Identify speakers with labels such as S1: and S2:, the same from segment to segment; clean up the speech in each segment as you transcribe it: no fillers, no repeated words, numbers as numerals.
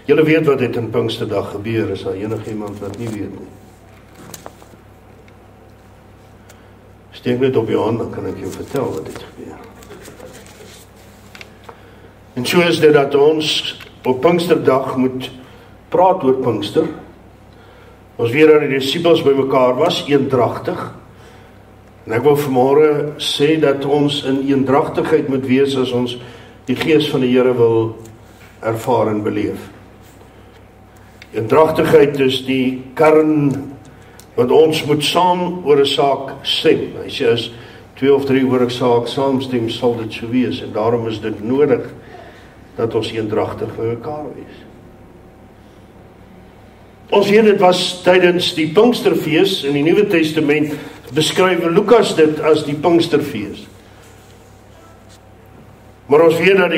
S1: Julle weet wat het in Pinksterdag gebeur, is daar enigiemand wat nie weet nie? Steek net op jou hand, dan kan ek jou vertel wat het gebeur. En so is dit dat ons op Pinksterdag moet praat oor Pinkster. Ons weet dat die disciples by mekaar was, eendragtig. En ek wil vanmôre sê dat ons in eendragtigheid moet wees as ons die gees van die Here wil ervaar en beleef. Eendragtigheid is die kern wat ons moet saam oor 'n saak stem. Hy sê as 2 of 3 oor 'n saak saamstem, sal dit so wees. En daarom is dit nodig dat ons eendragtig by mekaar wees. Ons weet dit was tydens die Pinksterfees. In die Nuwe Testament beskryf Lukas dit as die Pinksterfees. Maar ons weet dat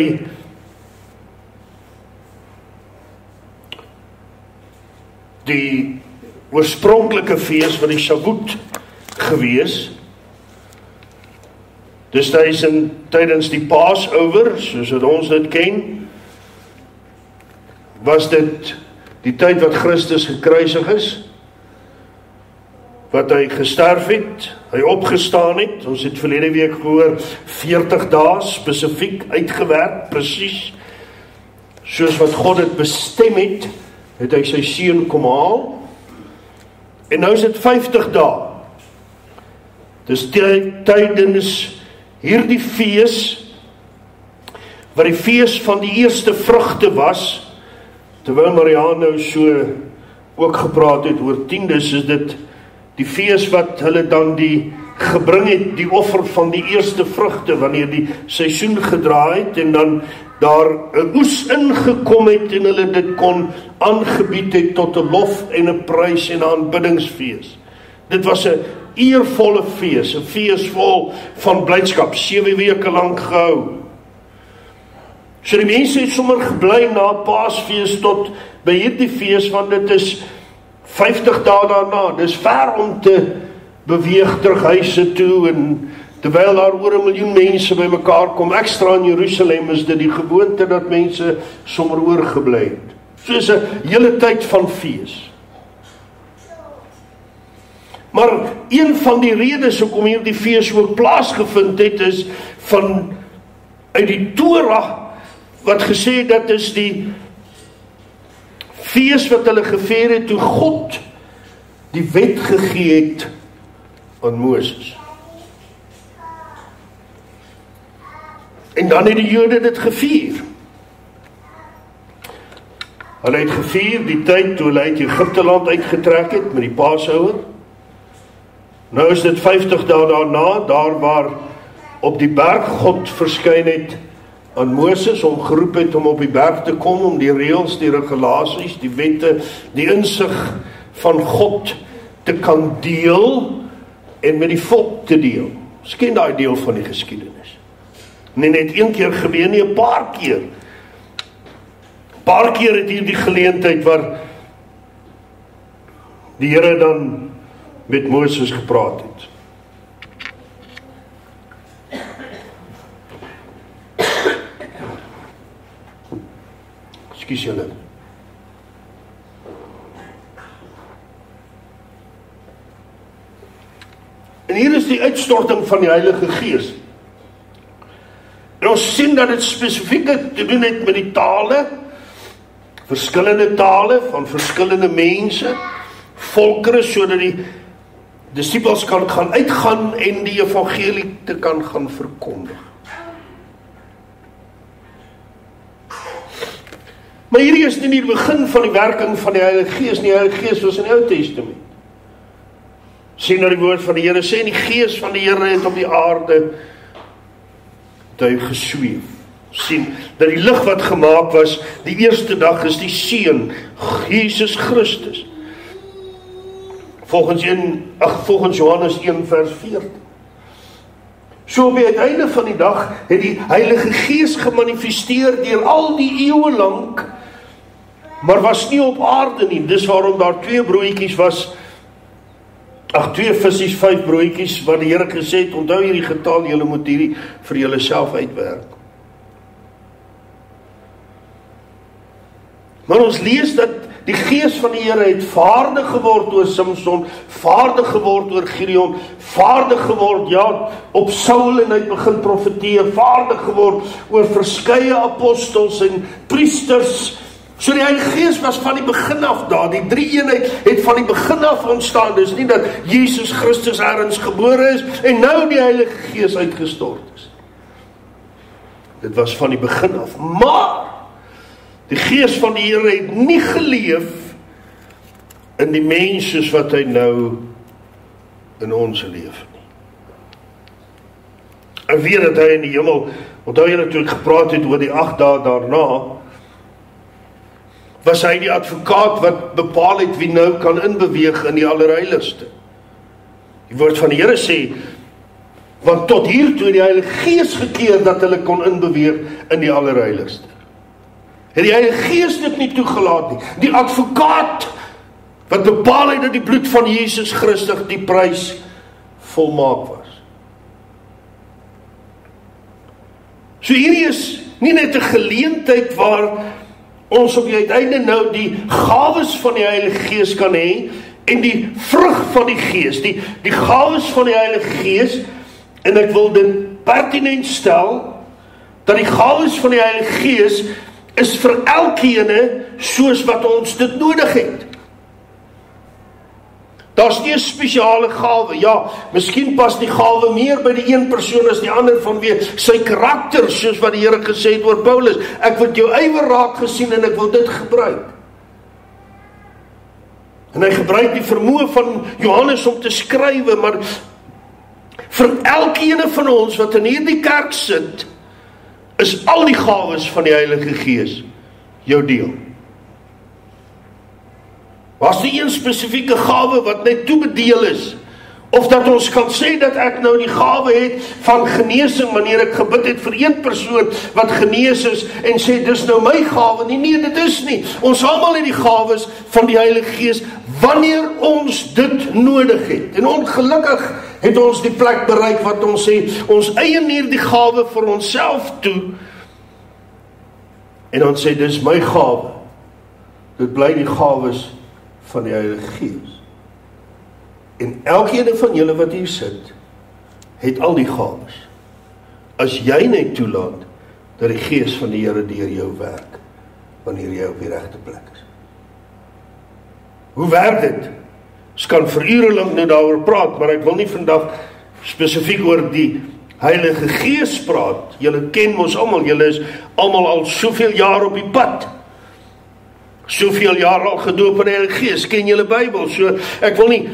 S1: die oorspronklike fees wat die Shavuot gewees, dis tydens die Passover, soos wat ons dit ken, was dit die tyd wat Christus gekruisig is, wat hy gesterf het, hy opgestaan het. Ons het verlede week gehoor 40 dae spesifiek uitgewerk, presies soos wat God dit bestem het, het hy sy seun kom haal. En nou is dit 50 dae. Dis tydens hierdie fees, wat die fees van die eerste vrugte was, terwyl Mariaan nou so ook gepraat het oor tiendes, is dit die fees wat hulle dan gebring het, die offer van die eerste vrugte, wanneer die seisoen gedraai het, en dan daar 'n oes ingekom het, en hulle dit kon aangebied het tot 'n lof en 'n prys en 'n aanbiddingsfees. Dit was 'n eervolle fees, 'n fees vol van blydskap, 7 weke lank gehou. So die mense het sommer gebly na Paasfees tot by hierdie fees, want dit is 50 dae daarna. Dis ver om te beweeg terug huise toe, en terwyl daar oor 1 miljoen mense by mekaar kom, extra in Jerusalem, is dit die gewoonte dat mense sommer oorgebly het. So is 'n hele tyd van fees. Maar een van die redes hoekom hierdie fees ook plaasgevind het, is uit die Torah, wat gesê dat is die fees wat hulle gevier het toe God die wet gegee het aan Moses. En dan het die Jode dit gevier. Hulle het gevier die tyd toe hulle uit Egipte land uitgetrek het met die Paashouer. Nou is dit 50 dae daarna, daar waar op die berg God verskyn het aan Moses, om geroep het om op die berg te kom, om die reëls, die regulasies, die wette, die insig van God te kan deel, en met die volk te deel. Ons ken daai deel van die geskiedenis. Nie net een keer gebeur nie, 'n paar keer. 'n Paar keer het hier die geleentheid waar die Here dan met Moses gepraat het. Ekskuus julle. En hier is die uitstorting van die Heilige Gees. En ons sien dat dit spesifiek te doen het met die tale, verskillende tale van verskillende mense, volkere, sodat die disippels kan gaan uitgaan en die evangelie te kan gaan verkondig. Maar hierdie is nie die begin van die werking van die Heilige Gees nie. Die Heilige Gees was in die Ou Testament. Sien na die woord van die Here sê, die Gees van die Here het op die aarde gesweef. Sien, dat die lig wat gemaak was, die eerste dag is die Seun, Jesus Christus. Volgens Johannes 1 vers 14. So by het einde van die dag het die Heilige Gees gemanifesteer deur al die eeue lank, maar was nie op aarde nie. Dis waarom daar 2 broodjies was, 2 visies, 5 broodjies, wat die Here gesê het, onthou hierdie getal, julle moet hierdie vir julle self uitwerk. Maar ons lees dat die Gees van die Here het vaardig geword oor Samson, vaardig geword oor Gideon, vaardig geword, ja, op Saul en hy begin profeteer, vaardig geword oor verskeie apostels en priesters. So die Heilige Gees was van die begin af daar, die drie-eenheid het van die begin af ontstaan. Dis nie dat Jesus Christus ergens gebore is en nou die Heilige Gees uitgestort is. Dit was van die begin af, maar die Gees van die Here het nie geleef in die mens soos wat hy nou in ons leef nie. En weet dat hy in die hemel, onthou jy natuurlijk gepraat het oor die 8 dae daarna, was hy die advokaat wat bepaal het wie nou kan inbeweeg in die allerheiligste. Die woord van die Here sê, want tot hiertoe die Heilige Gees gekeer dat hulle kon inbeweeg in die allerheiligste. Het die Heilige Gees dit nie toegelaat nie. Die advokaat wat bepaal het dat die bloed van Jesus Christus die prys volmaak was. So hierdie is nie net 'n geleentheid waar ons op die uiteinde nou die gawes van die Heilige Gees kan hê en die vrug van die Gees, die gawes van die Heilige Gees, en ek wil dit pertinent stel dat die gawes van die Heilige Gees is vir elkeen soos wat ons dit nodig het. Daar's nie 'n spesiale gawe. Ja, miskien pas die gawe meer by die een persoon as die ander vanweë sy karakter, soos wat die Here gesê het oor Paulus. Ek het jou ywer raak gesien en ek wil dit gebruik. En hy gebruik die vermoë van Johannes om te skrywe, maar vir elkeen van ons wat in hierdie kerk sit, is al die gawes van die Heilige Gees jou deel. Was die een spesifieke gawe wat net toebedeel is, of dat ons kan sê dat ek nou die gawe het van genesing, wanneer ek gebid het vir een persoon wat genees is, en sê, dis nou my gawe, nee, dit is nie. Ons almal het die gawes van die Heilige Gees, wanneer ons dit nodig het. En ongelukkig het ons die plek bereik wat ons sê, ons eieneer die gawe vir onsself toe, en dan sê, dis my gawe. Dit bly die gawes van die Heilige Gees. En elkeen van julle wat hier sit, het al die gawes. As jy net toelaat, dat die Gees van die Here deur jou werk, wanneer jy op die regte plek is. Hoe werk dit? Ons kan vir ure lank nou daaroor praat, maar ek wil nie vandag spesifiek oor die Heilige Gees praat. Julle ken ons almal, julle is almal al soveel jaar op die pad. Soveel jaar al gedoop in die Heilige Gees, ken julle Bybel, so ek wil nie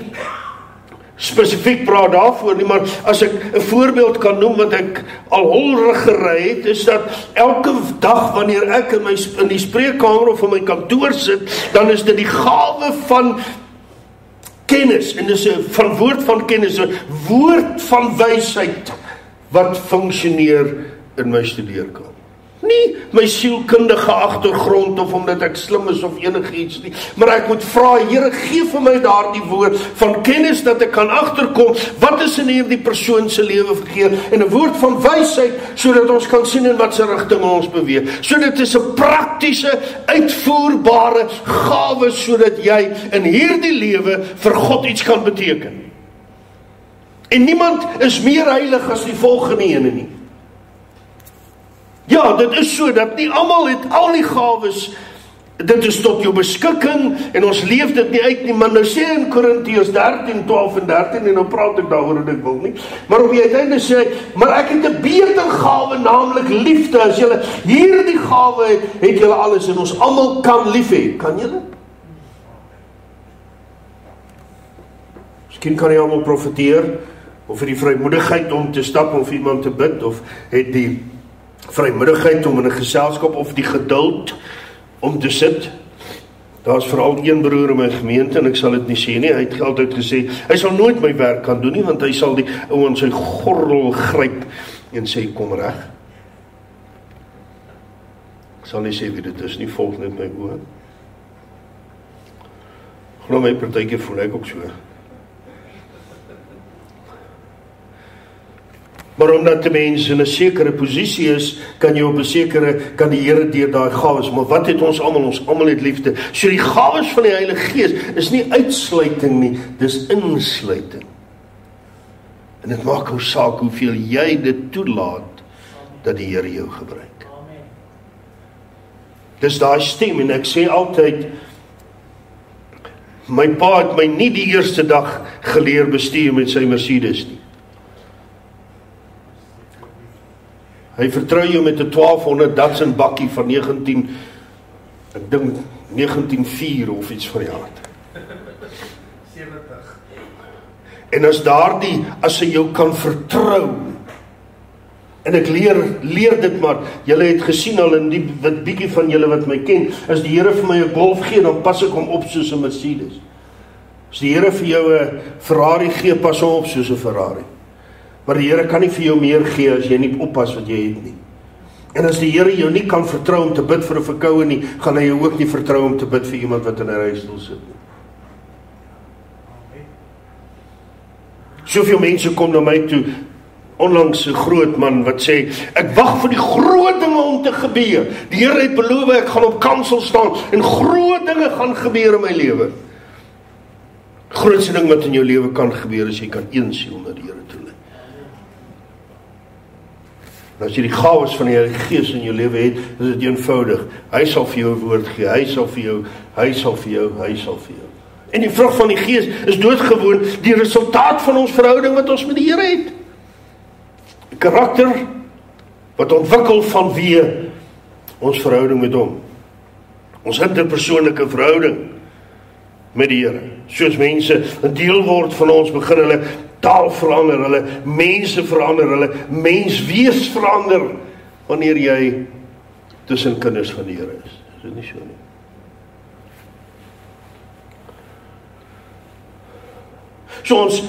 S1: spesifiek praat daarvoor nie, maar as ek 'n voorbeeld kan noem wat ek al holrig gery het, is dat elke dag wanneer ek in die spreekkamer of in my kantoor sit, dan is dit die gawe van kennis, en dis 'n van woord van kennis, 'n woord van wysheid wat funksioneer in my studeerkamer. Nie my sielkundige agtergrond of omdat ek slim is of enigiets nie, maar ek moet vra, Here, gee vir my daardie woord van kennis dat ek kan agterkom wat is in hierdie persoon se lewe verkeerd, en 'n woord van wysheid sodat ons kan sien in watter rigting ons beweeg. So dit is 'n praktiese, uitvoerbare gawe sodat jy in hierdie lewe vir God iets kan beteken. En niemand is meer heilig as die volgende ene nie. Ja, dit is so, dat nie almal het al die gawes, dit is tot jou beskikking, en ons leef dit nie uit nie, maar nou sê in Korintiërs 13, 12 en 13, en nou praat ek daaroor en ek wil nie, maar op die uiteinde sê, maar ek het 'n beter gawe, naamlik liefde. As julle hierdie gawe het julle alles, en ons almal kan lief hê. Kan julle? Miskien kan jy almal profeteer, of het die vrymoedigheid om te stap, of iemand te bid, of het die vrymoedigheid om in 'n geselskap, of die geduld om te sit. Daar is veral een broer in my gemeente, en ek sal dit nie sê nie, hy het altyd gesê, hy sal nooit my werk kan doen nie, want hy sal die ou in sy gordel gryp, en sê, kom reg. Ek sal nie sê wie dit is nie, volg net my oor. Glo my, partykeer voel ek ook so. Maar omdat 'n mens in 'n sekere posisie is, kan die Here deur daai gawes. Maar wat het ons almal? Ons almal het liefde. So die gawes van die Heilige Gees is nie uitsluiting nie, dis insluiting. En dit maak ou saak hoeveel jy dit toelaat dat die Here jou gebruik. Dis daai stem, en ek sê altyd, my pa het my nie die eerste dag geleer bestuur met sy Mercedes nie. Hy vertrou jou met 'n 1200 Datsun bakkie van 1904 of iets van die aard.
S2: 70.
S1: En as hy jou kan vertrou, en ek leer dit maar, julle het gesien al in die wat bietjie van julle wat my ken, as die Here vir my 'n Golf gee, dan pas ek hom op soos 'n Mercedes. As die Here vir jou 'n Ferrari gee, pas hom op soos 'n Ferrari. Maar die Here kan nie vir jou meer gee as jy nie oppas wat jy het nie. En as die Here jou nie kan vertrou om te bid vir 'n verkoue nie, gaan hy jou ook nie vertrou om te bid vir iemand wat in 'n rolstoel sit nie. Soveel mense kom na my toe, onlangs 'n groot man wat sê, ek wag vir die groot dinge om te gebeur. Die Here het beloof ek gaan op kansel staan en groot dinge gaan gebeur in my lewe. Grootste ding wat in jou lewe kan gebeur is jy kan een siel na die Here toe lei. En as jy die gawes van die Heilige Gees in jou lewe het, is dit eenvoudig. Hy sal vir jou 'n woord gee, hy sal vir jou. En die vrug van die Gees is doodgewoon die resultaat van ons verhouding wat ons met die Here het. Die karakter wat ontwikkel vanweë ons verhouding met hom. Ons interpersoonlike verhouding met die Here. Soos mense 'n deel word van ons, begin hulle taal verander, hulle mense verander, hulle menswees verander wanneer jy tussen kinders van die Here is. Is dit nie so nie? So ons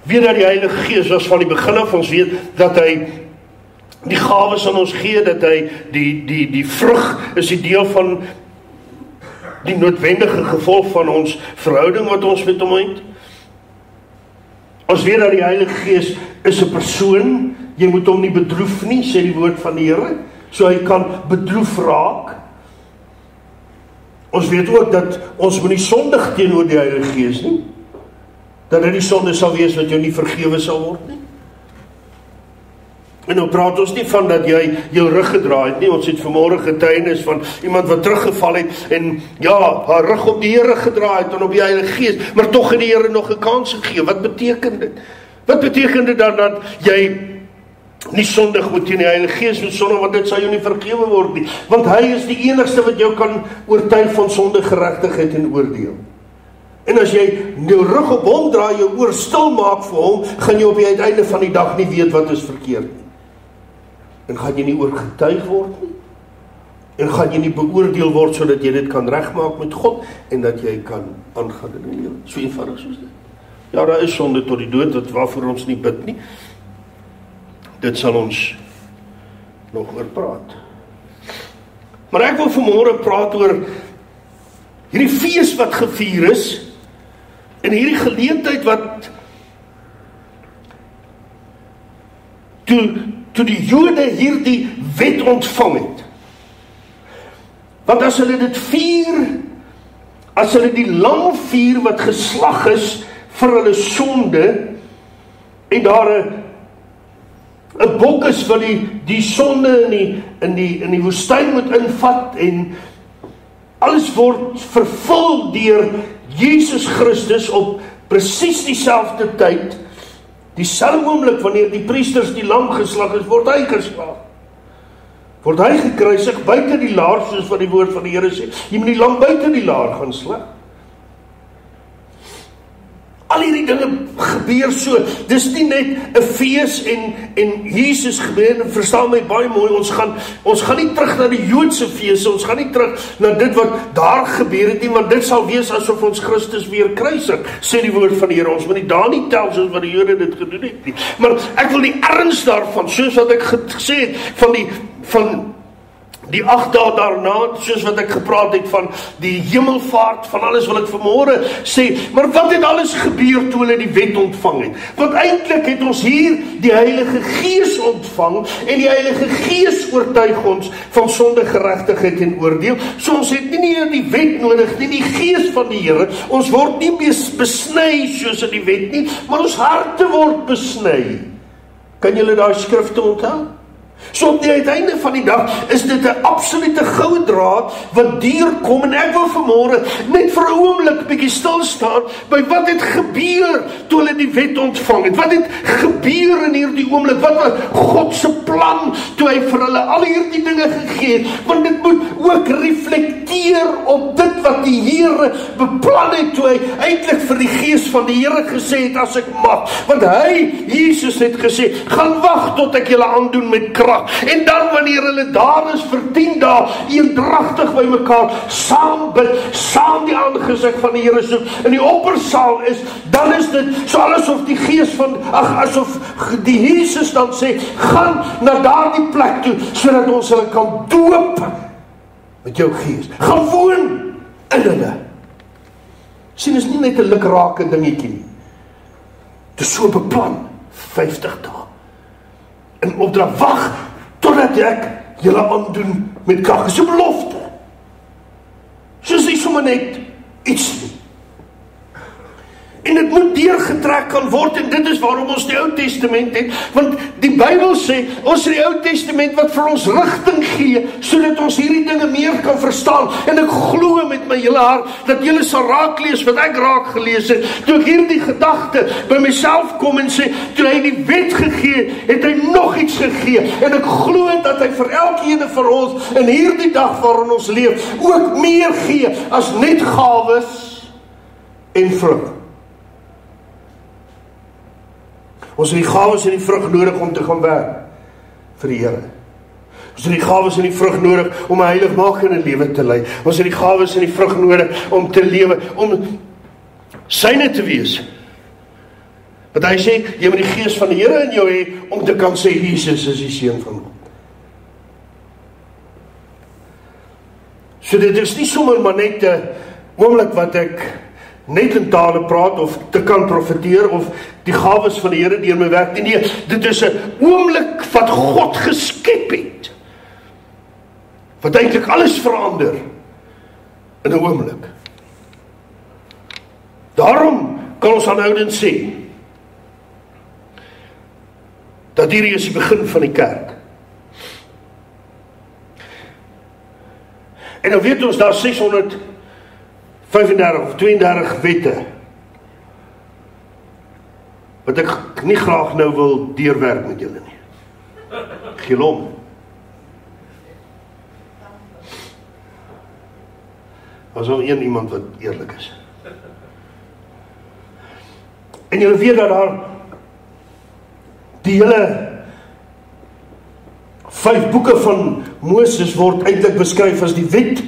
S1: weet dat die Heilige Gees was van die begin af, ons weet dat hy die gawes aan ons gee, dat hy die vrug is die deel van die noodwendige gevolg van ons verhouding wat ons met hom het. Ons weet dat die Heilige Gees is 'n persoon, jy moet hom nie bedroef nie, sê die woord van die Here, so hy kan bedroef raak. Ons weet ook dat ons moet nie sondig teenoor die Heilige Gees nie, dat dit die sonde sal wees wat jou nie vergewe sal word nie. En nou praat ons nie van dat jy jou rug gedraai het nie, ons het vanmôre getuienis van iemand wat teruggeval het en ja, haar rug op die Here gedraai het en op die Heilige Gees, maar tog het die Here nog 'n kans gegee. Wat beteken dit? Wat beteken dit dan dat jy nie sondig moet teen die Heilige Gees moet sondig, want dit sal jou nie vergewe word nie, want hy is die enigste wat jou kan oortuig van sonde, geregtigheid en oordeel. En as jy jou rug op hom draai, jou oor stil maak vir hom, gaan jy op die uiteinde van die dag nie weet wat is verkeerd nie. En gaan jy nie oorgetuig word nie. En gaan jy nie beoordeel word sodat jy dit kan regmaak met God en dat jy kan aangaan in die lewe. So eenvoudig soos dit. Ja, daar is sonde tot die dood, wat waarvoor ons nie bid nie. Dit sal ons nog oor praat. Maar ek wil vanmôre praat oor hierdie fees wat gevier is en hierdie geleentheid wat toe die Jode hierdie wet ontvang het. Want as hulle dit vier, as hulle die lam vier wat geslag is vir hulle sonde, en daar 'n bok is wat die sonde in die woestyn moet invat, en alles word vervul deur Jesus Christus op presies dieselfde tyd, dieselfde oomblik wanneer die priesters die lam geslag is, word hy geslag. Word hy gekruisig buite die laar, soos wat die woord van die Here sê. Jy moet die lam buite die laar gaan slag. Al hierdie dinge gebeur so. Dis nie net 'n fees en Jesus gebeur, en verstaan my baie mooi, ons gaan nie terug na die Joodse fees, ons gaan nie terug na dit wat daar gebeur het nie, want dit sal wees asof ons Christus weer kruisig, sê die woord van die Here. Ons moet nie daar nie tel soos wat die Jode dit gedoen het nie. Maar ek wil die erns daarvan, soos wat ek gesê het, van Die 8 dae daarna, soos wat ek gepraat het van die hemelvaart, van alles wat ek vanmôre sê, maar wat het alles gebeur toe hulle die wet ontvang het? Want eintlik het ons hier die Heilige Gees ontvang, en die Heilige Gees oortuig ons van sonde, geregtigheid en oordeel. So ons het nie meer die wet nodig nie, die Gees van die Here. Ons word nie meer besny soos in die wet nie, maar ons harte word besny. Kan julle daai skrifte onthou? So op die uiteinde van die dag is dit 'n absolute goue draad wat deurkom, en ek wil vanmôre net vir 'n oomblik bietjie stil staan by wat het gebeur toe hulle die wet ontvang het. Wat het gebeur in hierdie oomblik? Wat was God se plan toe hy vir hulle al hierdie dinge gegee het? Want dit moet ook reflekteer op dit wat die Here beplan het toe hy eintlik vir die Gees van die Here gesê het, as ek mag. Want hy, Jesus, het gesê, gaan wag tot ek julle aandoen met krag. En dan wanneer hulle daar is vir 10 dae, eendragtig by mekaar, saam bid, saam die aangesig van die Here soek, in die oppersaal is, dan is dit so asof die Gees van, asof die Jesus dan sê, gaan na daardie plek toe, sodat ons hulle kan doop met jou Gees. Gaan woon in hulle. Sien, is nie net 'n lukrake dingetjie nie. Dit is so beplan, 50 dae. In opdrag, wag totdat ek julle aandoen met krag. Dis 'n belofte. Soos nie sommer net iets nie. En dit moet deurgetrek kan word, en dit is waarom ons die Ou Testament het, want die Bybel sê, ons het die Ou Testament wat vir ons rigting gee, sodat ons hierdie dinge meer kan verstaan, en ek glo met my hele hart, dat julle sal raak lees wat ek raak gelees het, toe ek hierdie gedagte by myself kom en sê, toe hy die wet gegee, het hy nog iets gegee, en ek glo dat hy vir elkeen van ons, in hierdie dag waarin ons leef, ook meer gee, as net gawes en vrug. Ons het die gawes en die vrug nodig om te gaan werk vir die Here. Ons het die gawes en die vrug nodig om 'n heiligmakende lewe te lei. Ons het die gawes en die vrug nodig om te lewe, om syne te wees. Want hy sê, jy moet die Gees van die Here in jou hê, om te kan sê, Jesus is die Seun van God. So dit is nie sommer maar net 'n oomblik wat ek net in tale praat, of te kan profeteer, of die gawes van die Here deur my werk. Nee, dit is 'n oomblik wat God geskep het, wat eintlik alles verander in 'n oomblik. Daarom kan ons aanhoudend sê, dat hierdie is die begin van die kerk. En nou weet ons, daar 635 of 32 wette, wat ek nie graag nou wil deurwerk met julle nie. Gelom. Was al een iemand wat eerlik is. En julle weet dat daar die hele 5 boeke van Moses word eintlik beskryf as die wet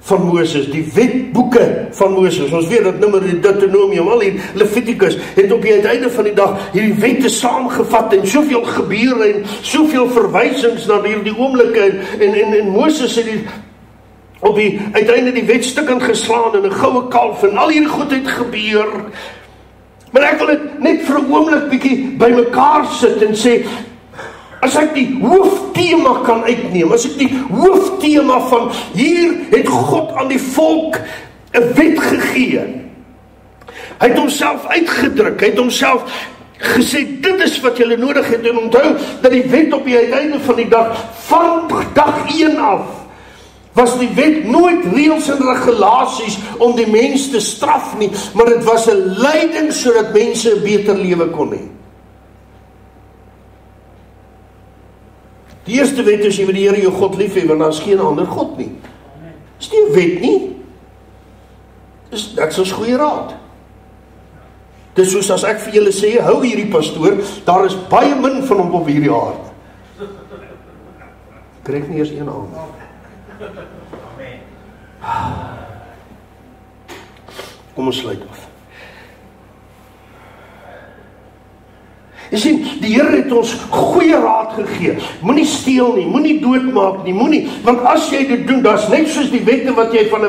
S1: van Moses, die wetboeke van Moses. Ons weet dat Numeri, Deuteronomium, al die Levitikus, het op die uiteinde van die dag hierdie wette saamgevat, en soveel gebeure, en soveel verwysings na hierdie oomblikke, en Moses het op die uiteinde die wetstukken geslaan, en 'n goue kalf, en al hierdie goed het gebeur. Maar ek wil dit net vir 'n oomblik bietjie by mekaar sit en sê, as ek die hooftema kan uitneem, as ek die hooftema van hier het God aan die volk 'n wet gegee. Hy het homself uitgedruk, hy het homself gesê, dit is wat julle nodig het, en onthou dat die wet op die uiteinde van die dag, van dag 1 af, was die wet nooit reëls en regulasies om die mens te straf nie, maar dit was 'n leiding sodat mense 'n beter lewe kon hê. Die eerste wet is, jy moet die Here jou God lief hê, want daar is geen ander God nie. Dis nie 'n wet nie. Dit is ons goeie raad. Dis soos as ek vir julle sê, hou hierdie pastoor, daar is baie min van hom op hierdie aarde. Krijg nie eers een aan. Kom ons sluit af. Jy sien, die Here het ons goeie raad gegee. Moenie steel nie, moenie doodmaak nie, moenie, want as jy dit doen, daar's net soos die wette wat jy van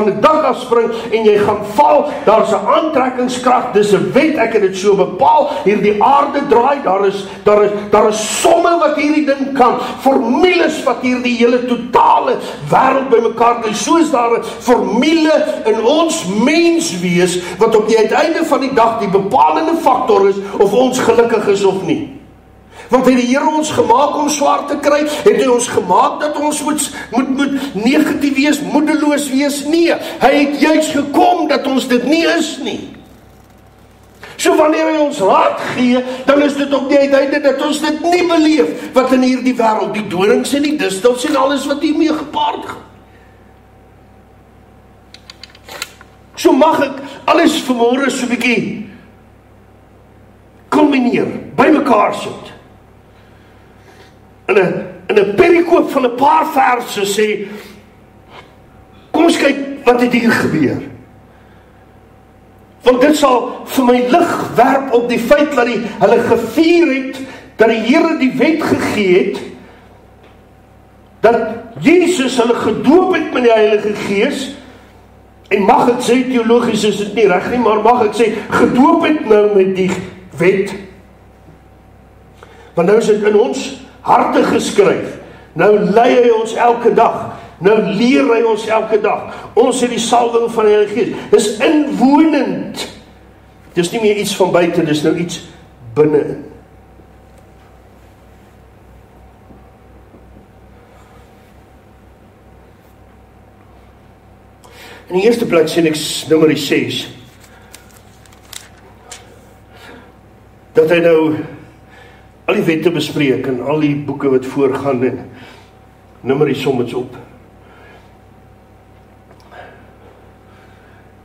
S1: 'n dak afspring en jy gaan val, daar's 'n aantrekkingskrag, dis 'n wet, ek het dit so bepaal, hierdie aarde draai, daar is somme wat hierdie ding kan, formules wat hierdie hele totale wêreld bymekaar kry, soos daar 'n formule in ons menswees, wat op die uiteinde van die dag die bepalende faktor is, of ons gelukkig is of nie. Want het die Here ons gemaak om swaar te kry? Het hy ons gemaak dat ons moet negatief wees, moedeloos wees? Nee, hy het juist gekom dat ons dit nie is nie. So wanneer hy ons raad gee, dan is dit op die uiteinde dat ons dit nie beleef, wat in hierdie wêreld, die dorings en die distels en alles wat hiermee gepaard gaan. So mag ek alles vanmôre so 'n bietjie kulmineer, bymekaar sit. In 'n perikoop van 'n paar verse sê, kom ons kyk wat het hier gebeur. Want dit sal vir my lig werp op die feit dat hulle gevier het, dat die Here die wet gegee het, dat Jesus hulle gedoop het met die Heilige Gees, en mag ek sê, teologies is dit nie reg nie, maar mag ek sê, gedoop het nou met die wet, want nou is dit in ons harte geskryf, nou lei hy ons elke dag, nou leer hy ons elke dag, ons het die salwing van die Heilige Gees, dis inwonend, dis nie meer iets van buite, dis nou iets binne-in. In die eerste plek sien ek Numeri 6, dat hy nou al die wette bespreek en al die boeke wat voorgaan en Numeri som dit op.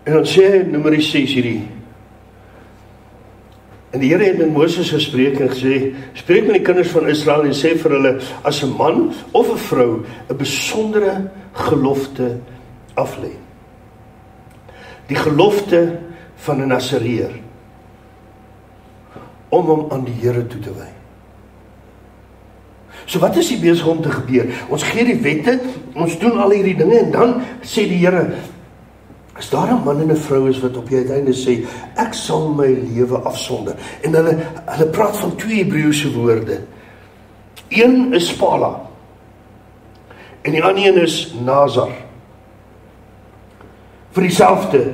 S1: En dan sê hy in Numeri 6 hierdie, en die Here het met Moses gespreek en gesê, spreek met die kinders van Israel en sê vir hulle, as 'n man of 'n vrou 'n besondere gelofte aflê. Die gelofte van 'n Nasareër, om hom aan die Here toe te wy. So wat is hier besig om te gebeur? Ons gee die wette, ons doen al hierdie dinge, en dan sê die Here, as daar 'n man en 'n vrou is wat op die uiteinde sê, ek sal my lewe afsonder. En hulle praat van 2 Hebreëse woorde. Een is Pala, en die ander een is Nazar. Vir dieselfde,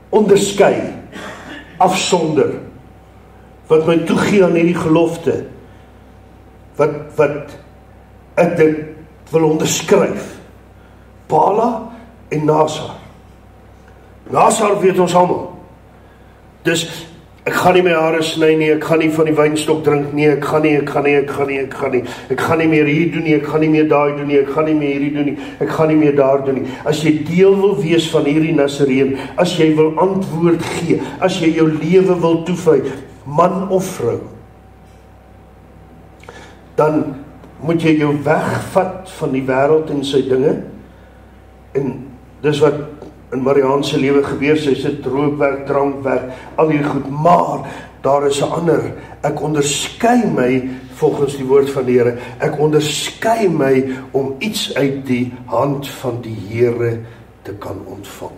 S1: onderskei, afsonder, wat my toegee aan hierdie gelofte, wat ek dit wil onderskryf. Pala en Nazar. Nazar weet ons almal. Dus ek gaan nie my hare sny nie, ek gaan nie van die wynstok drink nie, ek gaan nie meer hier doen nie, ek gaan nie meer daai doen nie, ek gaan nie meer hierdie doen nie, ek gaan nie meer daar doen nie. As jy deel wil wees van hierdie Nasareën, as jy wil antwoord gee, as jy jou lewe wil toewy, man of vrou, dan moet jy jou wegvat van die wêreld en sy dinge, en dis wat in Mariaan se lewe gebeur, sy sit rookwerk, drankwerk, al hierdie goed, maar daar is 'n ander, ek onderskei my, volgens die woord van die Here, ek onderskei my om iets uit die hand van die Here te kan ontvang.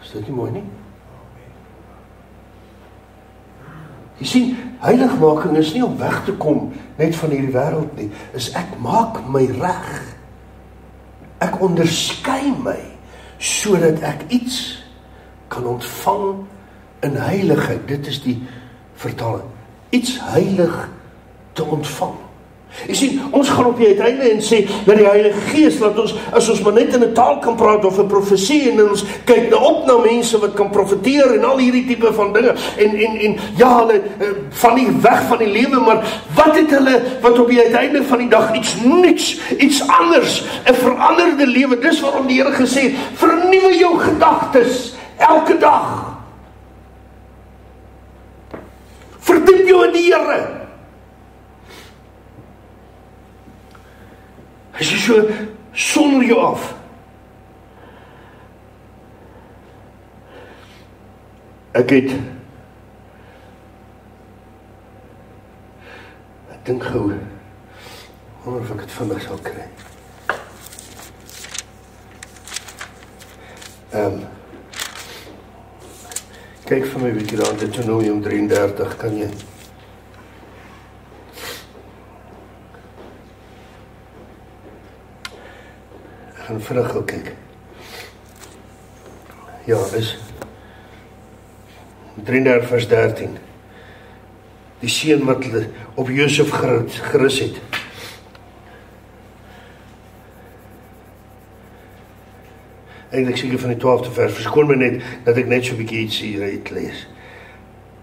S1: Is dit nie mooi nie? Jy sien, heiligmaking is nie om weg te kom net van hierdie wêreld nie, is ek maak my reg. Ek onderskei my, sodat ek iets kan ontvang in heiligheid. Dit is die vertaling. Iets heilig te ontvang. Jy sien, ons gaan op die uiteinde en sê, dat die Heilige Gees, laat ons, as ons maar net in 'n taal kan praat, of 'n profesie, en ons kyk nou op na mense wat kan profeteer, en al hierdie tipe van dinge, en ja, hulle van die weg van die lewe, maar wat het hulle, wat op die uiteinde van die dag, iets nuuts, iets anders, 'n veranderde lewe, dis waarom die Here gesê het, vernuwe jou gedagtes, elke dag. Verdiep jou in die Here. As jy so sonder jou af. Ek het dink gou, wonder of ek het vinnig sal kry. Kyk vir my bietjie daar, Deuteronomium 33, kan jy? Ek gaan vinnig gou kyk. Ja, is 33 vers 13. Die seun wat op Josef gerus het. Eintlik seker van die 12de vers, verskoon my net, dat ek net so 'n bietjie iets hier uitlees.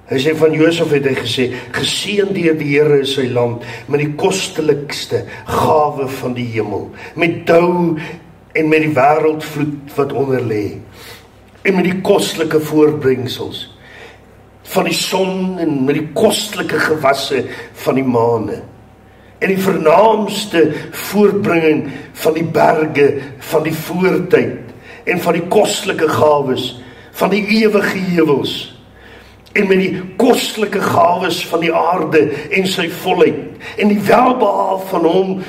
S1: Hy sê van Josef het hy gesê, geseën deur die Here is sy land, met die kostelikste gawe van die hemel, met dou en met die wêreldvloed wat onder lê, en met die kostelike voorbrengsels van die son en met die kostelike gewasse van die maane, en die vernaamste voortbringing van die berge van die voortyd, en van die kostelike gawes van die ewige heuwels, en met die kostelike gawes van die aarde en sy volheid, en die welbehaag van hom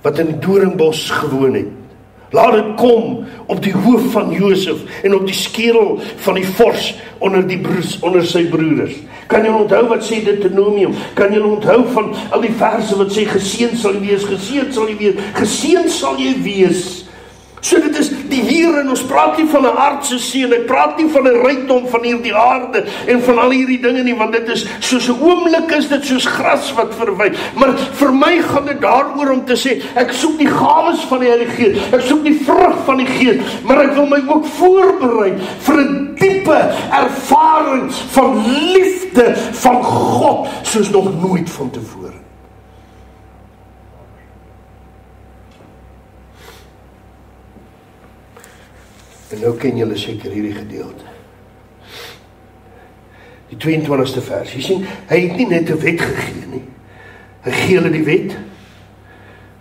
S1: wat in die doringbos gewoon het. Laat dit kom op die hoof van Josef en op die skedel van die vors onder sy broeders. Kan jy onthou wat sê Deuteronomium? Kan jy onthou van al die verse wat sê geseën sal jy wees, geseën sal jy wees, geseën sal jy wees. So dit is die hier, en ons praat nie van 'n aardse seën, ek praat nie van 'n rykdom van hierdie aarde en van al hierdie dinge nie, want dit is soos 'n oomblik is dit soos gras wat verwy. Maar vir my gaan dit daaroor om te sê, ek soek die gawes van die Heilige Gees, ek soek die vrug van die Gees, maar ek wil my ook voorberei vir 'n diepe ervaring van liefde van God soos nog nooit van tevore. En nou ken julle seker hierdie gedeelte. Die 22ste vers. Jy sien, hy het nie net 'n wet gegee nie. Hy gee hulle die wet.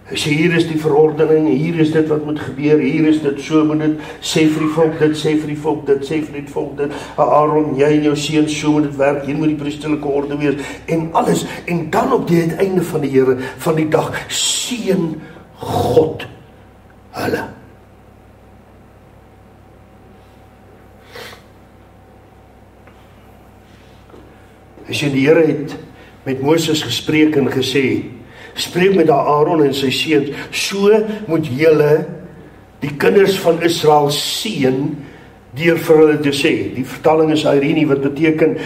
S1: Hy sê hier is die verordening, hier is dit wat moet gebeur, hier is dit, so moet dit, sê vir die volk dit, sê vir die volk dit, sê vir die volk dit, Aaron, jy en jou seun, so moet dit werk, hier moet die priesterlike orde wees, en alles, en dan op die uiteinde van die Here, van die dag, seën God hulle. Hy sê die Here het met Moses gespreek en gesê, spreek met Aaron en sy seuns, so moet julle die kinders van Israel seën deur vir hulle te sê. Die vertaling is Irene wat beteken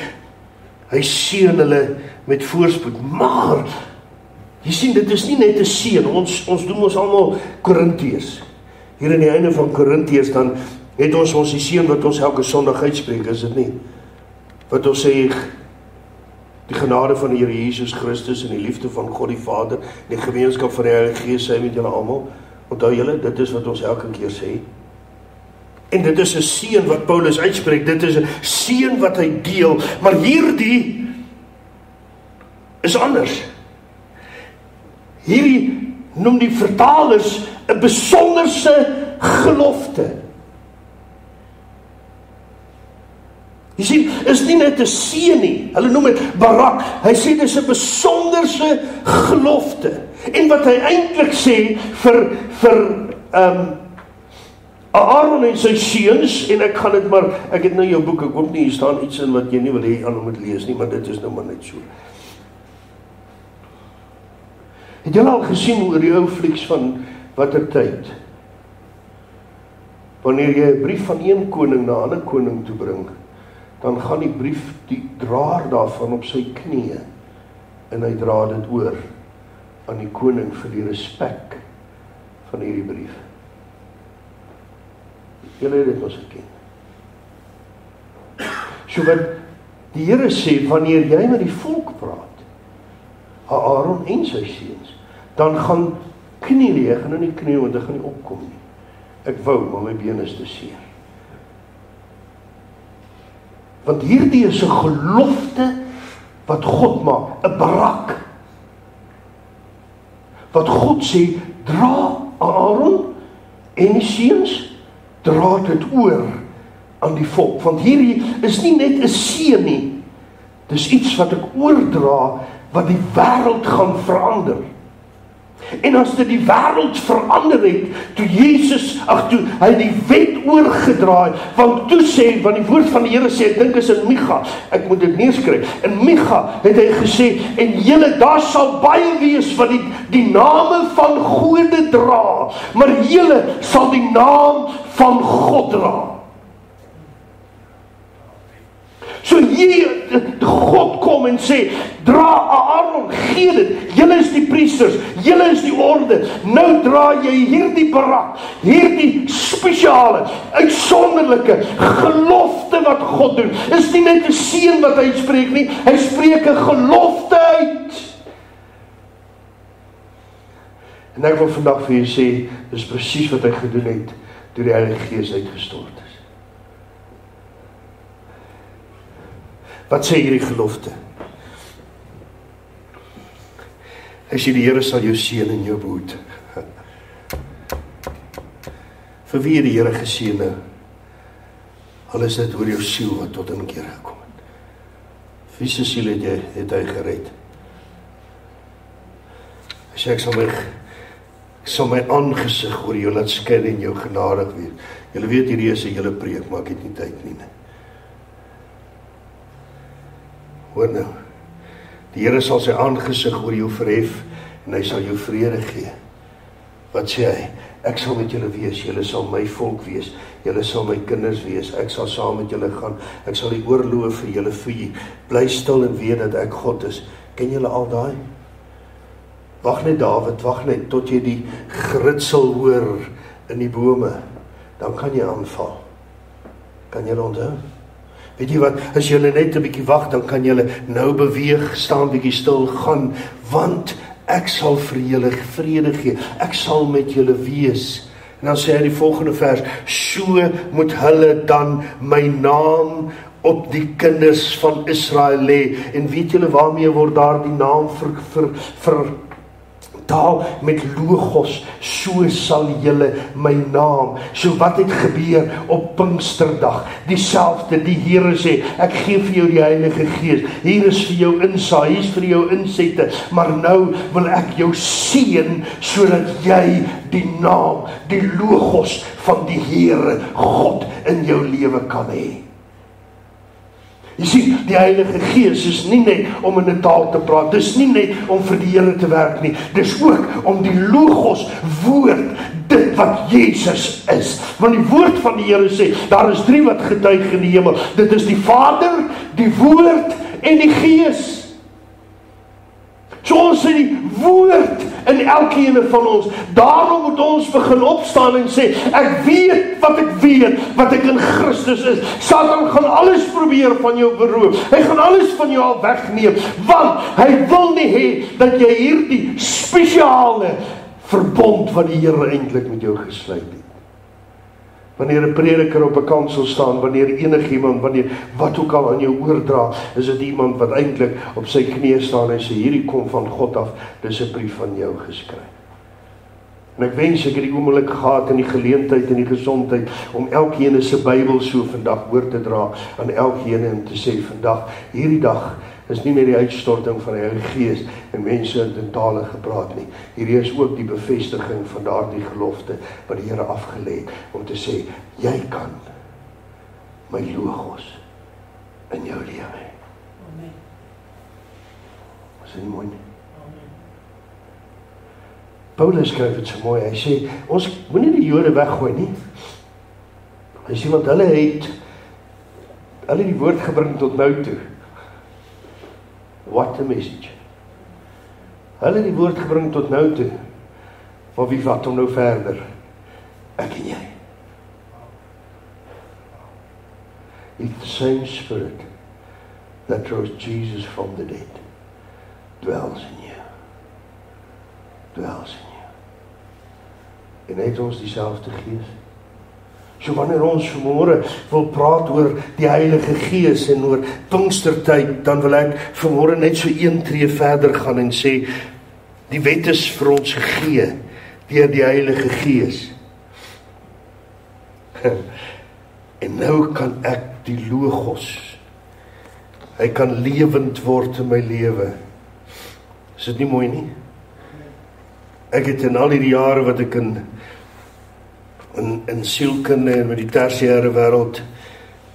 S1: hy seën hulle met voorspoed. Maar jy sien, dit is nie net 'n seën. Ons doen ons almal Korintiërs. Hier aan die einde van Korintiërs dan het ons die seën wat ons elke Sondag uitspreek, is dit nie? Wat ons sê, die genade van die Here Jesus Christus en die liefde van God die Vader, die gemeenskap van die Heilige Gees sy met julle almal. Onthou julle, dit is wat ons elke keer sê. En dit is 'n seën wat Paulus uitspreek, dit is 'n seën wat hy deel, maar hierdie is anders. Hierdie noem die vertalers 'n besonderse gelofte. Jy sien, is nie net 'n seën nie. Hulle noem dit barak. Hy sê dis 'n besonderse gelofte. En wat hy eintlik sê vir Aaron en sy seuns, en ek gaan dit maar, ek het nou jou boek, ek hoop nie hier staan iets in wat jy nie wil hê aan moet lees nie, maar dit is nou maar net so. Het julle al gesien oor die ou flieks van watter tyd? Wanneer jy 'n brief van een koning na 'n ander koning toe bring, dan gaan die brief, die draer daarvan op sy knieë, en hy dra dit oor aan die koning vir die respek van hierdie brief. Julle het dit ons geken. So wat die Here sê, wanneer jy met die volk praat, Aaron en sy seuns, dan gaan knie lê, ek gaan nou nie knie, want ek gaan nie opkom nie. Ek wou, maar my been is te seer. Want hierdie is 'n gelofte wat God maak, 'n barak. Wat God sê, dra Aaron en die seuns, dra dit oor aan die volk. Want hierdie is nie net 'n seën nie, dis iets wat ek oordra wat die wêreld gaan verander. En as dit die wêreld verander het, toe hy die wet oorgedraai, want toe sê, want die woord van die Here sê, ek dink is in Micha, ek moet dit neerskryf, in Micha het hy gesê, en julle, daar sal baie wees wat die name van gode dra, maar julle sal die naam van God dra. So hier, God kom en sê, dra Aaron, gee dit, julle is die priesters, julle is die orde, nou dra jy hierdie barak, hierdie spesiale, uitsonderlike gelofte wat God doen, is nie net 'n seën wat hy spreek nie, hy spreek 'n gelofte uit. En ek wil vandag vir julle sê, dis presies wat hy gedoen het, toe die Heilige Gees uitgestort is. Wat sê hierdie gelofte? Hy sê die Here sal jou seën en jou behoed. Vir wie het die Here geseën? Al is dit oor jou siel wat tot inkeer gekom het. Wie se siel het hy gered? Hy sê ek sal my aangesig oor jou laat skyn en jou genadig wees. Julle weet hierdie is 'n hele preek, maar ek het nie tyd nie. Hoor nou, die Here sal sy aangesig oor jou verhef en hy sal jou vrede gee. Wat sê hy? Ek sal met julle wees, julle sal my volk wees, julle sal my kinders wees, ek sal saam met julle gaan, ek sal die oorloë vir julle vee, bly stil en weet dat ek God is. Ken julle al daai? Wag net Dawid, wag net tot jy die geritsel hoor in die bome, dan kan jy aanval. Kan julle onthou? Weet jy wat, as julle net 'n bietjie wag, dan kan julle nou beweeg, staan bietjie stil, gaan, want ek sal vir julle vrede gee, ek sal met julle wees. En dan sê hy die volgende vers, so moet hulle dan my naam op die kinders van Israel lê. En weet julle waarmee word daar die naam vertaal met logos, so sal julle my naam. So wat het gebeur op Pinksterdag? Dieselfde, die Here sê, ek gee vir jou die Heilige Gees, hier is vir jou insaai, hier is vir jou insette, maar nou wil ek jou seën, sodat jy die naam, die logos van die Here, God in jou lewe kan hê. Jy sien, die Heilige Gees is nie net om in 'n taal te praat, dis nie net om vir die Here te werk nie, dis ook om die logos woord, dit wat Jesus is. Want die woord van die Here sê, daar is 3 wat getuig in die hemel, dit is die Vader, die Woord en die Gees. So ons sê die woord in elkeen van ons, daarom moet ons begin opstaan en sê, ek weet, wat ek in Christus is. Satan gaan alles probeer van jou beroof, hy gaan alles van jou al wegneem, want hy wil nie hê dat jy hierdie spesiale verbond wat die Here eintlik met jou gesluit het. Wanneer 'n prediker op 'n kansel staan, wanneer enigiemand, wanneer wat ook al aan jou oordra, is dit iemand wat eintlik op sy knieë staan en sê, hierdie kom van God af, dis 'n brief van jou geskryf. En ek wens ek het die oomblik gehad en die geleentheid en die gesondheid om elkeen se Bybel so vandag oor te dra aan elkeen en te sê, vandag, hierdie dag is nie net die uitstorting van die Heilige Gees en mense in tale gepraat nie. Hierdie is ook die bevestiging van daardie gelofte wat die Here afgelê het om te sê, jy kan my logos in jou lewe hê. Amen. Is dit nie mooi nie? Paulus skryf dit so mooi, hy sê, ons moenie die Jode weggooi nie. Hy sê, want hulle het die woord gebring tot nou toe. What a message. Hulle het die woord gebring tot nou toe, maar wie vat hom nou verder? Ek en jy. It's the same spirit that rose Jesus from the dead dwells in you. Dwells in you. En het ons dieselfde Gees? So wanneer ons vanmôre wil praat oor die Heilige Gees en oor Pinkstertyd, dan wil ek vanmôre net so een tree verder gaan en sê, die wet is vir ons gegee deur die Heilige Gees. En nou kan ek die logos, hy kan lewend word in my lewe. Is dit nie mooi nie? Ek het in al die jare wat ek in sielkunde en met die tersiêre wêreld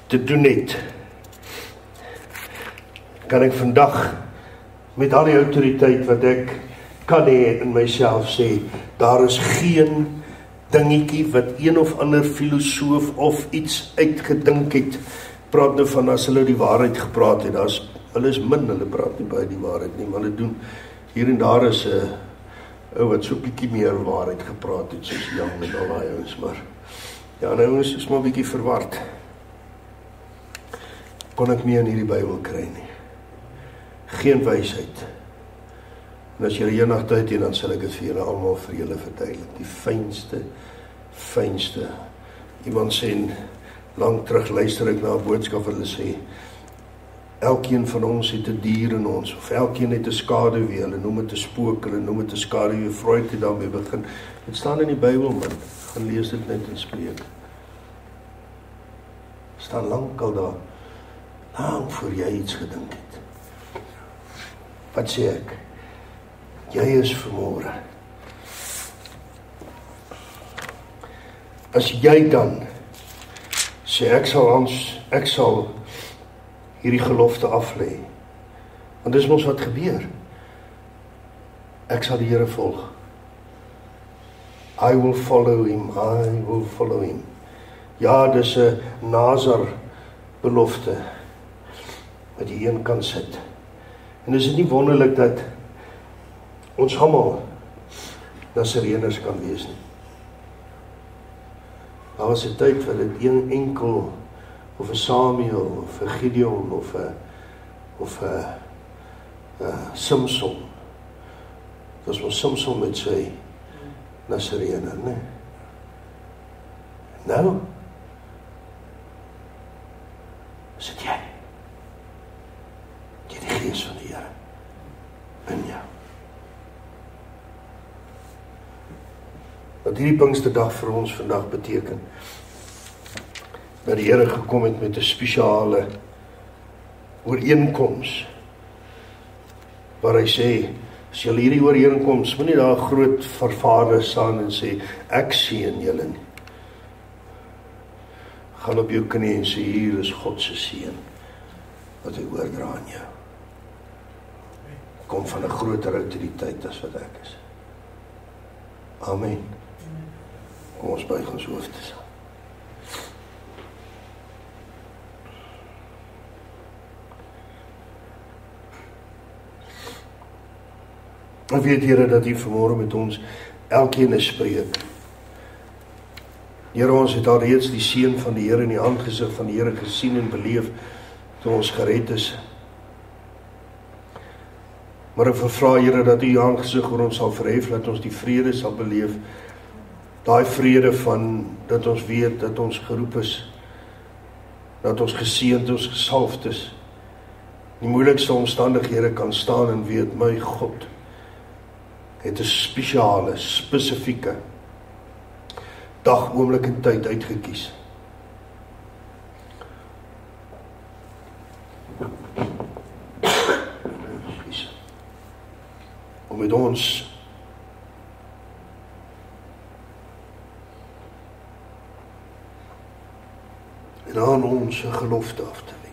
S1: te doen het, kan ek vandag met al die autoriteit wat ek kan hê in myself sê, daar is geen dingetjie wat een of ander filosoof of iets uitgedink het, praat nou van as hulle die waarheid gepraat het, hulle is min, hulle praat nie baie die waarheid nie, maar hulle doen, hier en daar is wat so bietjie meer waarheid gepraat het, soos Jan en al die ouens, maar ja, nou is maar bietjie verward. Kon ek nie in hierdie Bybel kry nie. Geen wysheid. En as julle eendag tyd het, dan sal ek dit vir julle almal vir julle verduidelik. Die fynste. Iemand sê, lang terug luister ek na 'n boodskap wat hulle sê, elkeen van ons het 'n dier in ons, of elkeen het 'n skaduwee, hulle noem dit 'n spook, hulle noem dit 'n skaduwee, Freud het daarmee begin. Dit staan in die Bybel, man. Gaan lees dit net in Spreuke. Staan lankal daar, lang voor jy iets gedink het. Wat sê ek? Jy is vermore. As jy dan sê, ek sal hierdie gelofte aflê, want dis mos wat gebeur. Ek sal die Here volg. I will follow him. Ja, dis 'n Nazar belofte wat jy een kan sit. En is dit nie wonderlik dat ons almal Nasareëners kan wees nie? Daar was 'n tyd wat dit een enkel, of 'n Samuel, of 'n Gideon, of 'n Samson. Dit was Samson met sy Nasareëner, né? Nou, is dit jy? Jy die Gees van die Here in jou. Wat hierdie Pinksterdag vir ons vandag beteken, dat die Here gekom het met 'n spesiale ooreenkoms, waar hy sê, as julle hierdie ooreenkoms, moenie daar 'n groot vervaarder staan en sê, ek seën julle nie. Gaan op jou knie en sê, hier is God se seën, wat hy oordra aan jou. Kom van 'n groter autoriteit as wat ek is. Amen. Kom ons buig ons hoofde saam. Ek weet, Here, dat U vanmôre met ons elkeen spreek. Here, ons het al reeds die seën van die Here in die aangesig van die Here gesien en beleef toe ons gered is. Maar ek vra, Here, dat U aangesig oor ons sal verhef, dat ons die vrede sal beleef. Daai vrede van dat ons weet dat ons geroep is, dat ons geseënd, ons gesalfd is. Die moeilikste omstandighede kan staan en weet, my God het 'n spesiale, spesifieke dag, oomblik en tyd uitgekies. Om met ons en aan ons 'n gelofte af te lê.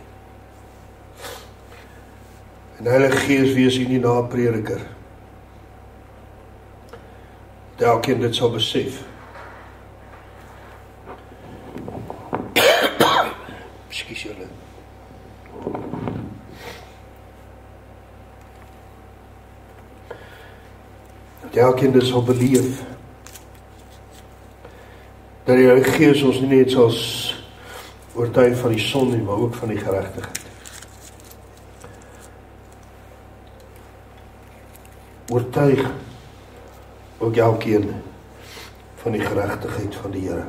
S1: En Heilige Gees, wees U nie naprediker. Dat elkeen dit sal besef. Ekskuus julle. Dat elkeen dit sal beleef. Dat die Heilige Gees ons nie net sal oortuig van die sonde, maar ook van die geregtigheid. Oortuig ook elkeen van die geregtigheid van die Here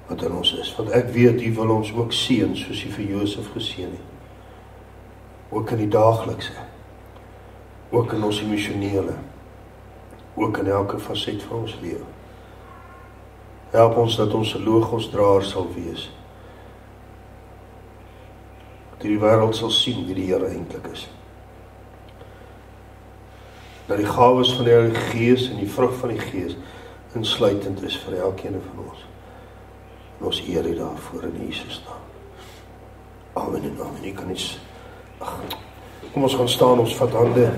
S1: wat in ons is. Want ek weet U wil ons ook seën soos U vir Josef geseën het. Ook in die daaglikse, ook in ons emosionele, ook in elke faset van ons lewe. Help ons dat ons 'n logosdraer sal wees. Dat die wêreld sal sien wie die Here eintlik is. dat die gawes van die Heilige Gees en die vrug van die Gees insluitend is vir elkeen van ons. En ons eer U daarvoor in Jesus naam. Amen en amen. U kan iets. Kom ons gaan staan, ons vat hande.